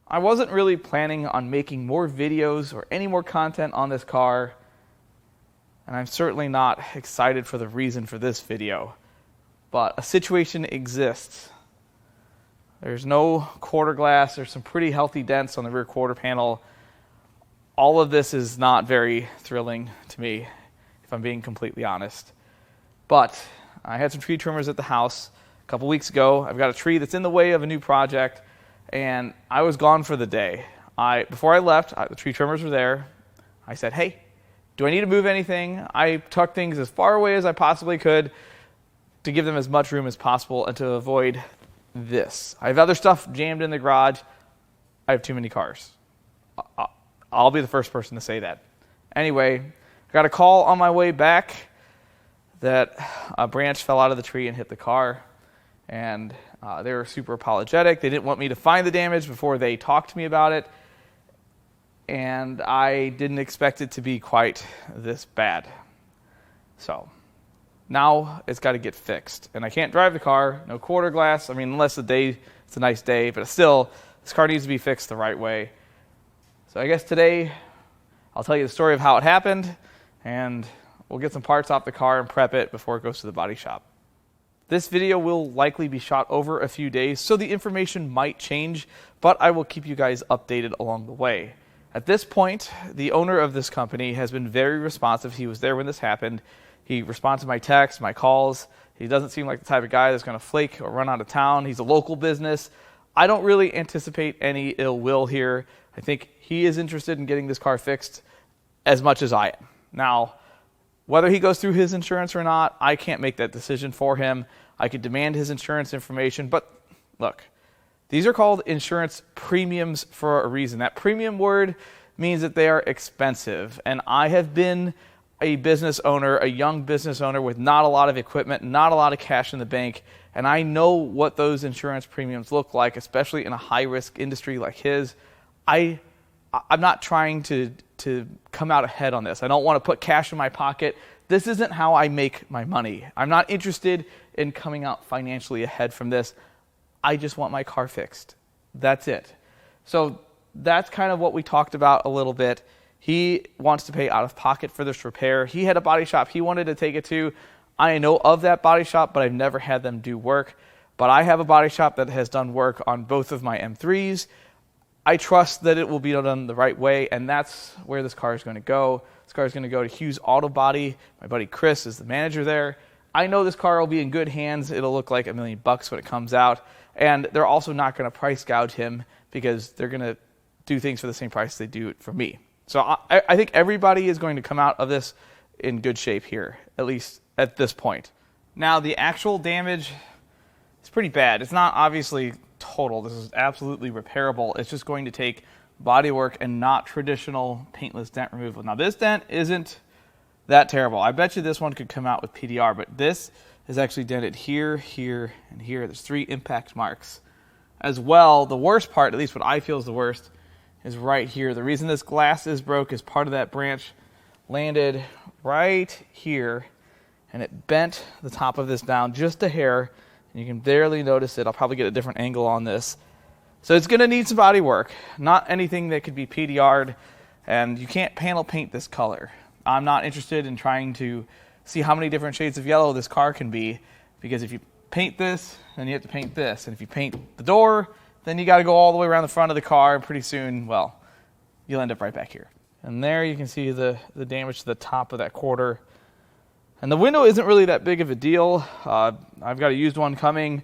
I wasn't really planning on making more videos or any more content on this car, and I'm certainly not excited for the reason for this video, but a situation exists. There's no quarter glass, there's some pretty healthy dents on the rear quarter panel. All of this is not very thrilling to me, if I'm being completely honest. But I had some tree trimmers at the house a couple weeks ago. I've got a tree that's in the way of a new project, and I was gone for the day. Before I left, the tree trimmers were there. I said, hey, do I need to move anything? I tucked things as far away as I possibly could to give them as much room as possible and to avoid this. I have other stuff jammed in the garage. I have too many cars. I'll be the first person to say that. Anyway, I got a call on my way back that a branch fell out of the tree and hit the car, and they were super apologetic. They didn't want me to find the damage before they talked to me about it, and I didn't expect it to be quite this bad. So now it's got to get fixed, and I can't drive the car, no quarter glass. I mean, unless it's a nice day, but still, this car needs to be fixed the right way. So I guess today I'll tell you the story of how it happened, and we'll get some parts off the car and prep it before it goes to the body shop. This video will likely be shot over a few days, so the information might change, but I will keep you guys updated along the way. At this point, the owner of this company has been very responsive. He was there when this happened. He responds to my texts, my calls. He doesn't seem like the type of guy that's going to flake or run out of town. He's a local business. I don't really anticipate any ill will here. I think he is interested in getting this car fixed as much as I am. Now, whether he goes through his insurance or not, I can't make that decision for him. I could demand his insurance information, but look, these are called insurance premiums for a reason. That premium word means that they are expensive, and I have been a business owner, a young business owner with not a lot of equipment, not a lot of cash in the bank, and I know what those insurance premiums look like, especially in a high-risk industry like his. I'm not trying to come out ahead on this. I don't want to put cash in my pocket. This isn't how I make my money. I'm not interested in coming out financially ahead from this. I just want my car fixed. That's it. So that's kind of what we talked about a little bit. He wants to pay out of pocket for this repair. He had a body shop he wanted to take it to. I know of that body shop, but I've never had them do work. But I have a body shop that has done work on both of my M3s. I trust that it will be done the right way, and that's where this car is going to go. This car is going to go to Hughes Auto Body. My buddy Chris is the manager there. I know this car will be in good hands. It'll look like $1 million when it comes out, and they're also not going to price gouge him because they're going to do things for the same price they do it for me. So I think everybody is going to come out of this in good shape here, at least at this point. Now, the actual damage is pretty bad. It's not obviously total. This is absolutely repairable. It's just going to take body work and not traditional paintless dent removal. Now, this dent isn't that terrible. I bet you this one could come out with PDR, but this is actually dented here, here, and here. There's 3 impact marks. As well, the worst part, at least what I feel is the worst, is right here. The reason this glass is broke is part of that branch landed right here, and it bent the top of this down just a hair. You can barely notice it. I'll probably get a different angle on this. So it's going to need some body work. Not anything that could be PDR'd, and you can't panel paint this color. I'm not interested in trying to see how many different shades of yellow this car can be, because if you paint this, then you have to paint this. And if you paint the door, then you got to go all the way around the front of the car, and pretty soon, well, you'll end up right back here. And there you can see the damage to the top of that quarter. And the window isn't really that big of a deal. I've got a used one coming.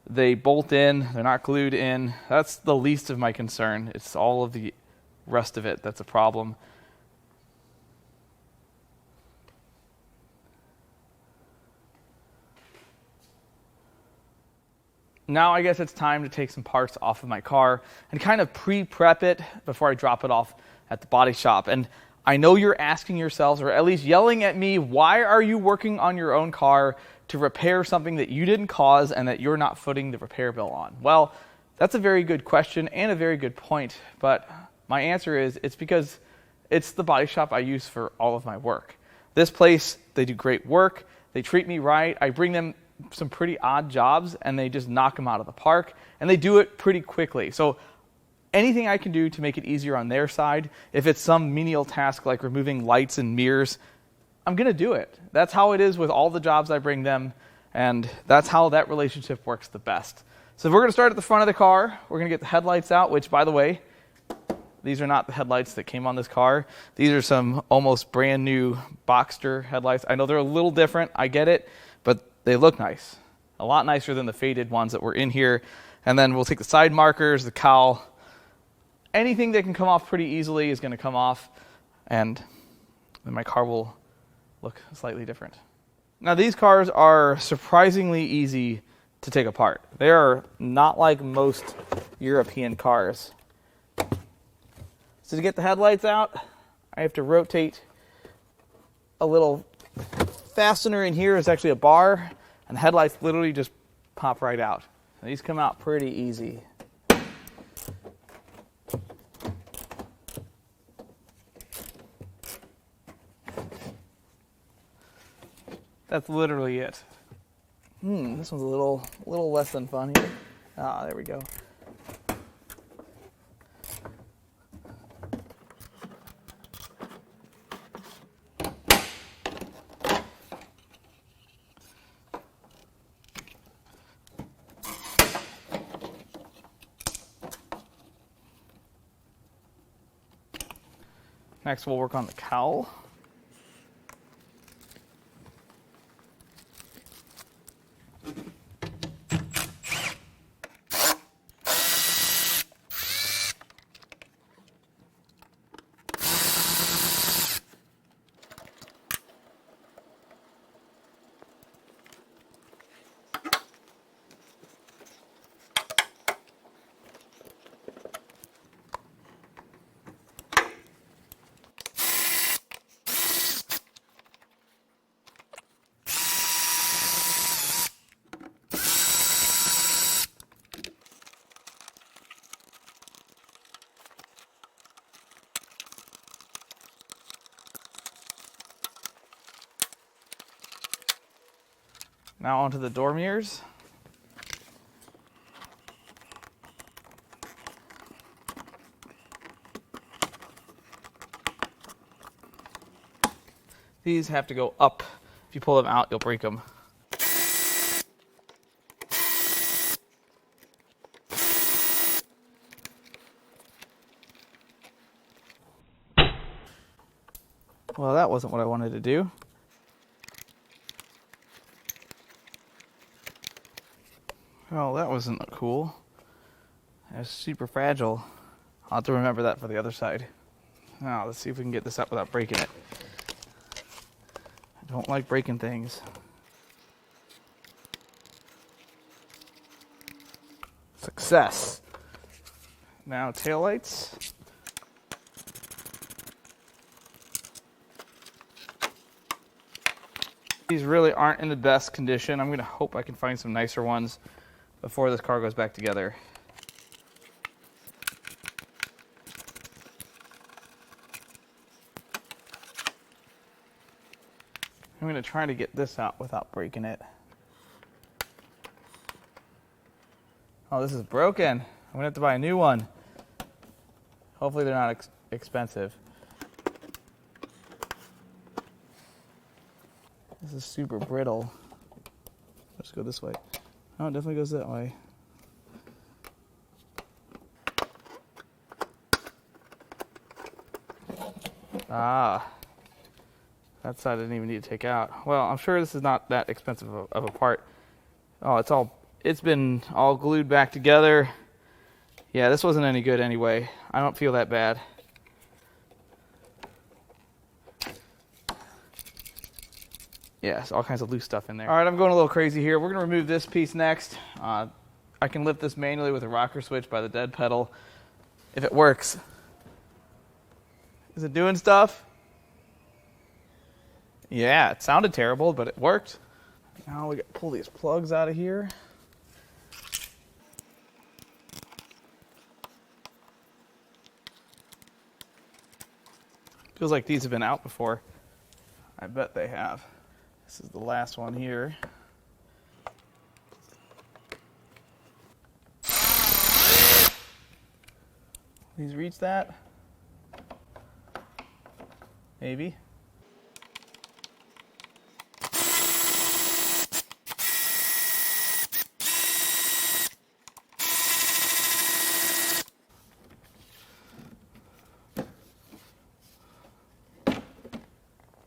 They bolt in. They're not glued in. That's the least of my concern. It's all of the rest of it that's a problem. Now I guess it's time to take some parts off of my car and kind of pre-prep it before I drop it off at the body shop. And I know you're asking yourselves, or at least yelling at me, why are you working on your own car to repair something that you didn't cause and that you're not footing the repair bill on? Well, that's a very good question and a very good point, but my answer is it's because it's the body shop I use for all of my work. This place, they do great work. They treat me right. I bring them some pretty odd jobs, and they just knock them out of the park, and they do it pretty quickly. So anything I can do to make it easier on their side, if it's some menial task like removing lights and mirrors, I'm going to do it. That's how it is with all the jobs I bring them, and that's how that relationship works the best. So we're going to start at the front of the car. We're going to get the headlights out, which, by the way, these are not the headlights that came on this car. These are some almost brand new Boxster headlights. I know they're a little different, I get it, but they look nice. A lot nicer than the faded ones that were in here. And then we'll take the side markers, the cowl. Anything that can come off pretty easily is going to come off, and then my car will look slightly different. Now, these cars are surprisingly easy to take apart. They are not like most European cars. So to get the headlights out, I have to rotate a little fastener in here. It's actually a bar, and the headlights literally just pop right out. And these come out pretty easy. That's literally it. This one's a little less than fun here. Ah, there we go. Next, we'll work on the cowl. Now onto the door mirrors. These have to go up. If you pull them out, you'll break them. Well, that wasn't what I wanted to do. Oh, that wasn't cool. It was super fragile. I'll have to remember that for the other side. Now, let's see if we can get this up without breaking it. I don't like breaking things. Success. Now, taillights. These really aren't in the best condition. I'm going to hope I can find some nicer ones before this car goes back together. I'm going to try to get this out without breaking it. Oh, this is broken. I'm going to have to buy a new one. Hopefully they're not expensive. This is super brittle. Let's go this way. Oh, it definitely goes that way. Ah, that side I didn't even need to take out. Well, I'm sure this is not that expensive of a part. Oh, it's been all glued back together. Yeah, this wasn't any good anyway. I don't feel that bad. Yeah, all kinds of loose stuff in there. All right, I'm going a little crazy here. We're going to remove this piece next. I can lift this manually with a rocker switch by the dead pedal if it works. Is it doing stuff? Yeah, it sounded terrible, but it worked. Now we got to pull these plugs out of here. Feels like these have been out before. I bet they have. This is the last one here. Please reach that. Maybe.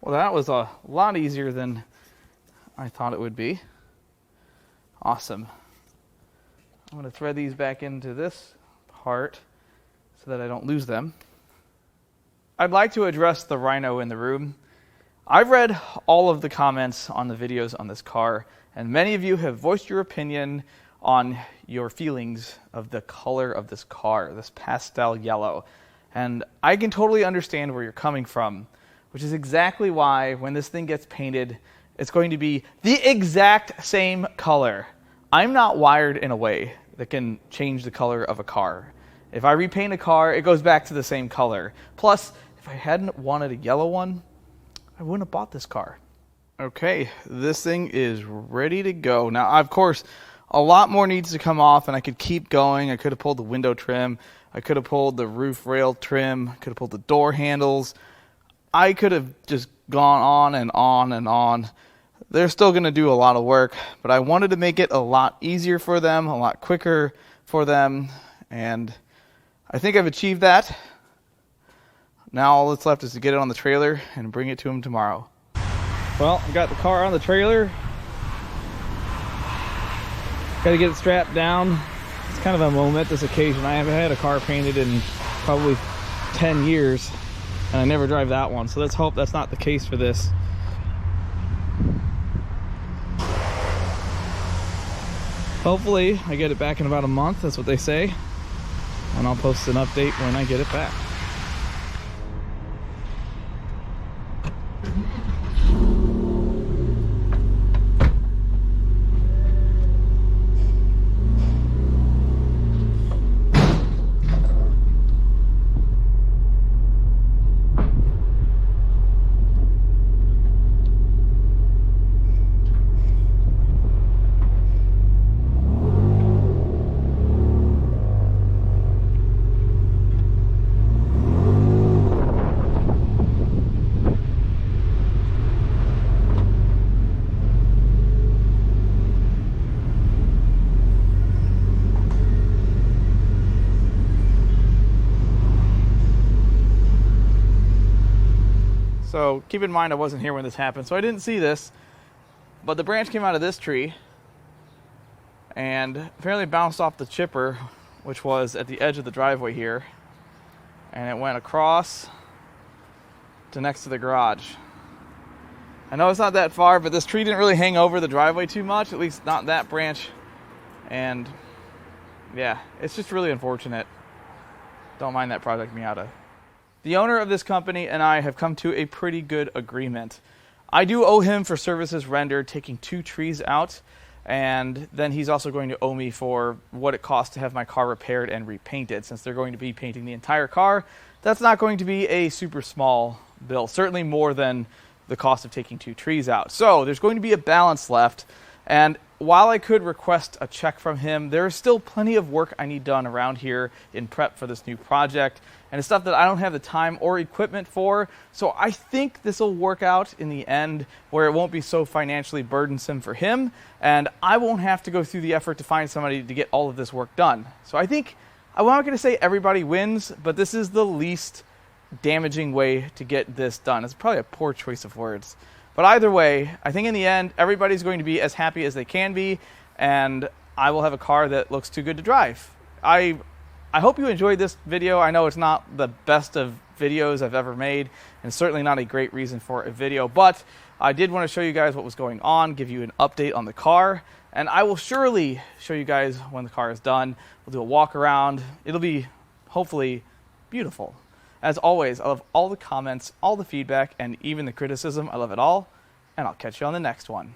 Well, that was a lot easier than I thought it would be. Awesome. I'm going to thread these back into this part so that I don't lose them. I'd like to address the rhino in the room. I've read all of the comments on the videos on this car, and many of you have voiced your opinion on your feelings of the color of this car, this pastel yellow. And I can totally understand where you're coming from, which is exactly why when this thing gets painted, it's going to be the exact same color. I'm not wired in a way that can change the color of a car. If I repaint a car, it goes back to the same color. Plus, if I hadn't wanted a yellow one, I wouldn't have bought this car. Okay, this thing is ready to go. Now, of course, a lot more needs to come off, and I could keep going. I could have pulled the window trim. I could have pulled the roof rail trim. I could have pulled the door handles. I could have just gone on and on and on. They're still going to do a lot of work, but I wanted to make it a lot easier for them, a lot quicker for them, and I think I've achieved that. Now all that's left is to get it on the trailer and bring it to them tomorrow. Well, I got the car on the trailer. Got to get it strapped down. It's kind of a momentous occasion. I haven't had a car painted in probably 10 years, and I never drive that one, so let's hope that's not the case for this. Hopefully I get it back in about a month, that's what they say, and I'll post an update when I get it back. So keep in mind I wasn't here when this happened, so I didn't see this, but the branch came out of this tree and apparently bounced off the chipper, which was at the edge of the driveway here, and it went across to next to the garage. I know it's not that far, but this tree didn't really hang over the driveway too much, at least not that branch, and yeah, it's just really unfortunate. Don't mind that Project Miata. The owner of this company and I have come to a pretty good agreement. I do owe him for services rendered taking 2 trees out, and then he's also going to owe me for what it costs to have my car repaired and repainted. Since they're going to be painting the entire car, that's not going to be a super small bill, certainly more than the cost of taking 2 trees out. So there's going to be a balance left, and while I could request a check from him, there is still plenty of work I need done around here in prep for this new project, and it's stuff that I don't have the time or equipment for. So I think this will work out in the end where it won't be so financially burdensome for him, and I won't have to go through the effort to find somebody to get all of this work done. So I think, I'm not going to say everybody wins, but this is the least damaging way to get this done. It's probably a poor choice of words. But either way, I think in the end, everybody's going to be as happy as they can be, and I will have a car that looks too good to drive. I hope you enjoyed this video. I know it's not the best of videos I've ever made, and certainly not a great reason for a video, but I did want to show you guys what was going on, give you an update on the car, and I will surely show you guys when the car is done. We'll do a walk around. It'll be, hopefully, beautiful. As always, I love all the comments, all the feedback, and even the criticism. I love it all, and I'll catch you on the next one.